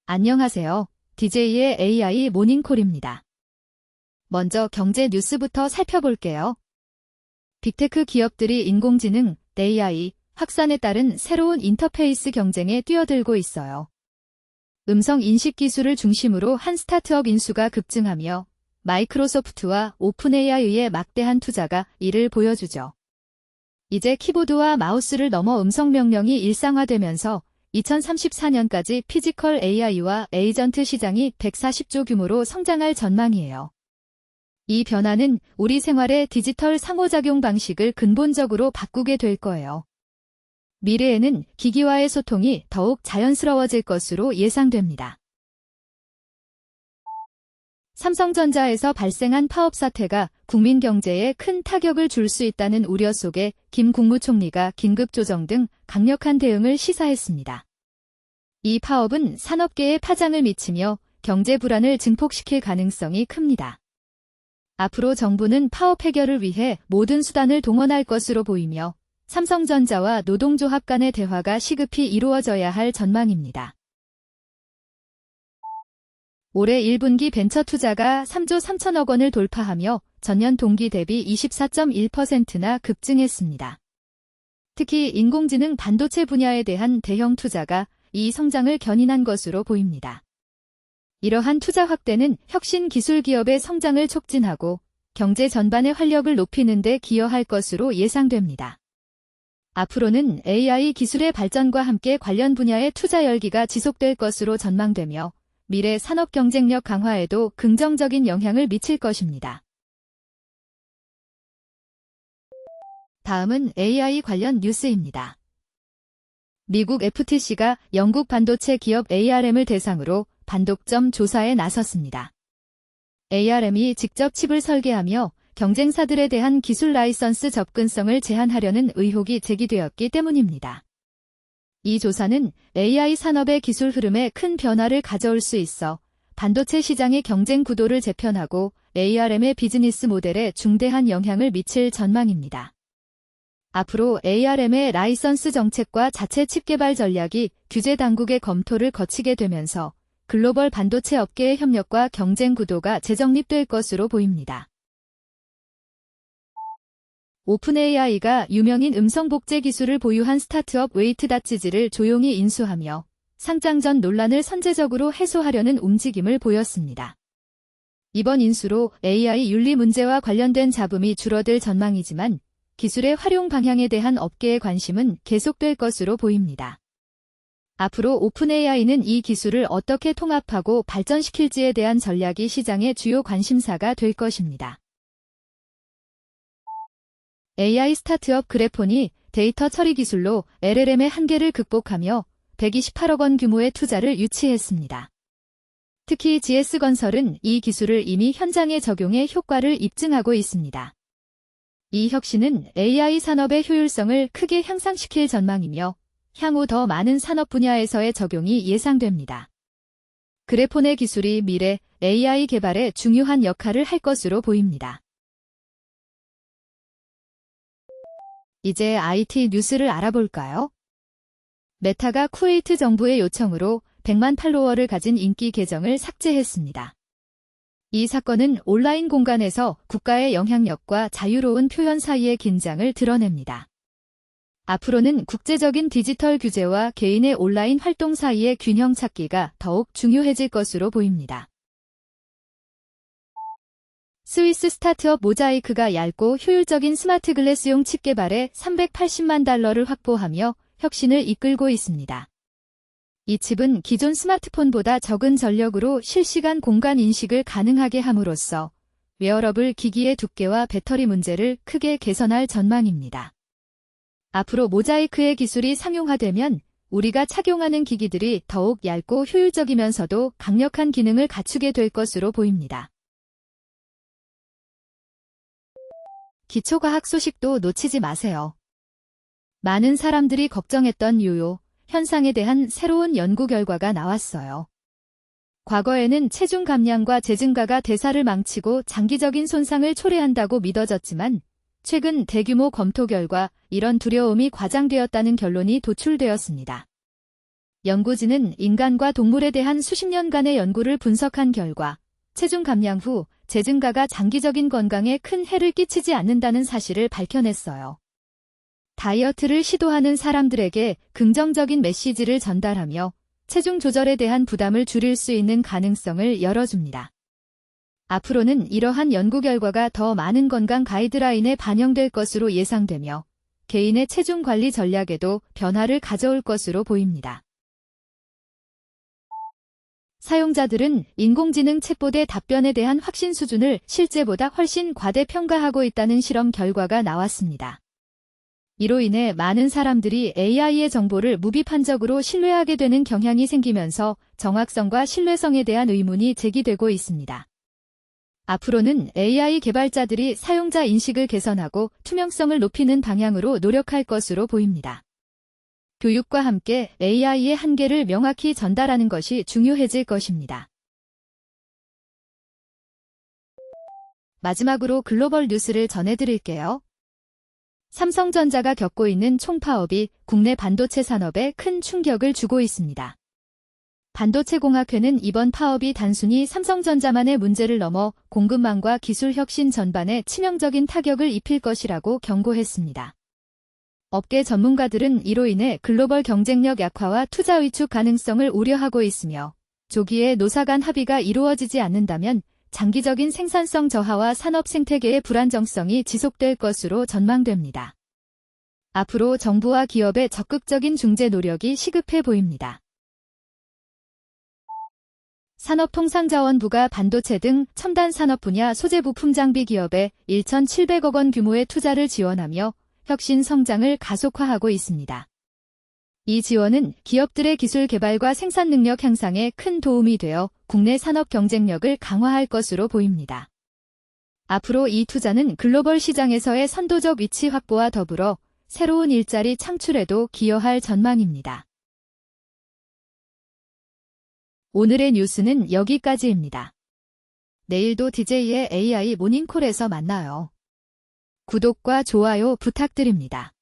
안녕하세요. DJ의 AI 모닝콜입니다. 먼저 경제 뉴스부터 살펴볼게요. 빅테크 기업들이 인공지능, AI, 확산에 따른 새로운 인터페이스 경쟁에 뛰어들고 있어요. 음성 인식 기술을 중심으로 한 스타트업 인수가 급증하며 마이크로소프트와 오픈AI의 막대한 투자가 이를 보여주죠. 이제 키보드와 마우스를 넘어 음성 명령이 일상화되면서 2034년까지 피지컬 AI와 에이전트 시장이 140조 규모로 성장할 전망이에요. 이 변화는 우리 생활의 디지털 상호작용 방식을 근본적으로 바꾸게 될 거예요. 미래에는 기기와의 소통이 더욱 자연스러워질 것으로 예상됩니다. 삼성전자에서 발생한 파업 사태가 국민 경제에 큰 타격을 줄 수 있다는 우려 속에 김 국무총리가 긴급 조정 등 강력한 대응을 시사했습니다. 이 파업은 산업계에 파장을 미치며 경제 불안을 증폭시킬 가능성이 큽니다. 앞으로 정부는 파업 해결을 위해 모든 수단을 동원할 것으로 보이며 삼성전자와 노동조합 간의 대화가 시급히 이루어져야 할 전망입니다. 올해 1분기 벤처 투자가 3조 3천억 원을 돌파하며 전년 동기 대비 24.1%나 급증했습니다. 특히 인공지능 반도체 분야에 대한 대형 투자가 이 성장을 견인한 것으로 보입니다. 이러한 투자 확대는 혁신 기술 기업의 성장을 촉진하고 경제 전반의 활력을 높이는 데 기여할 것으로 예상됩니다. 앞으로는 AI 기술의 발전과 함께 관련 분야의 투자 열기가 지속될 것으로 전망되며 미래 산업 경쟁력 강화에도 긍정적인 영향을 미칠 것입니다. 다음은 AI 관련 뉴스입니다. 미국 FTC가 영국 반도체 기업 ARM을 대상으로 반독점 조사에 나섰습니다. ARM이 직접 칩을 설계하며 경쟁사들에 대한 기술 라이선스 접근성을 제한하려는 의혹이 제기되었기 때문입니다. 이 조사는 AI 산업의 기술 흐름에 큰 변화를 가져올 수 있어 반도체 시장의 경쟁 구도를 재편하고 ARM의 비즈니스 모델에 중대한 영향을 미칠 전망입니다. 앞으로 ARM의 라이선스 정책과 자체 칩 개발 전략이 규제 당국의 검토를 거치게 되면서 글로벌 반도체 업계의 협력과 경쟁 구도가 재정립될 것으로 보입니다. 오픈AI가 유명인 음성 복제 기술을 보유한 스타트업 웨이트닷지를 조용히 인수하며 상장 전 논란을 선제적으로 해소하려는 움직임을 보였습니다. 이번 인수로 AI 윤리 문제와 관련된 잡음이 줄어들 전망이지만 기술의 활용 방향에 대한 업계의 관심은 계속될 것으로 보입니다. 앞으로 오픈AI는 이 기술을 어떻게 통합하고 발전시킬지에 대한 전략이 시장의 주요 관심사가 될 것입니다. AI 스타트업 그래폰이 데이터 처리 기술로 LLM의 한계를 극복하며 128억 원 규모의 투자를 유치했습니다. 특히 GS건설은 이 기술을 이미 현장에 적용해 효과를 입증하고 있습니다. 이 혁신은 AI 산업의 효율성을 크게 향상시킬 전망이며 향후 더 많은 산업 분야에서의 적용이 예상됩니다. 그래폰의 기술이 미래 AI 개발에 중요한 역할을 할 것으로 보입니다. 이제 IT 뉴스를 알아볼까요? 메타가 쿠웨이트 정부의 요청으로 100만 팔로워를 가진 인기 계정을 삭제했습니다. 이 사건은 온라인 공간에서 국가의 영향력과 자유로운 표현 사이의 긴장을 드러냅니다. 앞으로는 국제적인 디지털 규제와 개인의 온라인 활동 사이의 균형 찾기가 더욱 중요해질 것으로 보입니다. 스위스 스타트업 모자이크가 얇고 효율적인 스마트 글래스용 칩 개발에 380만 달러를 확보하며 혁신을 이끌고 있습니다. 이 칩은 기존 스마트폰보다 적은 전력으로 실시간 공간 인식을 가능하게 함으로써 웨어러블 기기의 두께와 배터리 문제를 크게 개선할 전망입니다. 앞으로 모자이크의 기술이 상용화되면 우리가 착용하는 기기들이 더욱 얇고 효율적이면서도 강력한 기능을 갖추게 될 것으로 보입니다. 기초과학 소식도 놓치지 마세요. 많은 사람들이 걱정했던 요요 현상에 대한 새로운 연구 결과가 나왔어요. 과거에는 체중 감량과 재증가가 대사를 망치고 장기적인 손상을 초래한다고 믿어졌지만 최근 대규모 검토 결과 이런 두려움이 과장되었다는 결론이 도출되었습니다. 연구진은 인간과 동물에 대한 수십 년간의 연구를 분석한 결과 체중 감량 후 재증가가 장기적인 건강에 큰 해를 끼치지 않는다는 사실을 밝혀냈어요. 다이어트를 시도하는 사람들에게 긍정적인 메시지를 전달하며 체중 조절에 대한 부담을 줄일 수 있는 가능성을 열어줍니다. 앞으로는 이러한 연구 결과가 더 많은 건강 가이드라인에 반영될 것으로 예상되며 개인의 체중 관리 전략에도 변화를 가져올 것으로 보입니다. 사용자들은 인공지능 챗봇의 답변에 대한 확신 수준을 실제보다 훨씬 과대평가하고 있다는 실험 결과가 나왔습니다. 이로 인해 많은 사람들이 AI의 정보를 무비판적으로 신뢰하게 되는 경향이 생기면서 정확성과 신뢰성에 대한 의문이 제기되고 있습니다. 앞으로는 AI 개발자들이 사용자 인식을 개선하고 투명성을 높이는 방향으로 노력할 것으로 보입니다. 교육과 함께 AI의 한계를 명확히 전달하는 것이 중요해질 것입니다. 마지막으로 글로벌 뉴스를 전해드릴게요. 삼성전자가 겪고 있는 총파업이 국내 반도체 산업에 큰 충격을 주고 있습니다. 반도체공학회는 이번 파업이 단순히 삼성전자만의 문제를 넘어 공급망과 기술 혁신 전반에 치명적인 타격을 입힐 것이라고 경고했습니다. 업계 전문가들은 이로 인해 글로벌 경쟁력 약화와 투자 위축 가능성을 우려하고 있으며 조기에 노사 간 합의가 이루어지지 않는다면 장기적인 생산성 저하와 산업 생태계의 불안정성이 지속될 것으로 전망됩니다. 앞으로 정부와 기업의 적극적인 중재 노력이 시급해 보입니다. 산업통상자원부가 반도체 등 첨단 산업 분야 소재 부품 장비 기업에 1,700억 원 규모의 투자를 지원하며 혁신 성장을 가속화하고 있습니다. 이 지원은 기업들의 기술 개발과 생산 능력 향상에 큰 도움이 되어 국내 산업 경쟁력을 강화할 것으로 보입니다. 앞으로 이 투자는 글로벌 시장에서의 선도적 위치 확보와 더불어 새로운 일자리 창출에도 기여할 전망입니다. 오늘의 뉴스는 여기까지입니다. 내일도 DJ의 AI 모닝콜에서 만나요. 구독과 좋아요 부탁드립니다.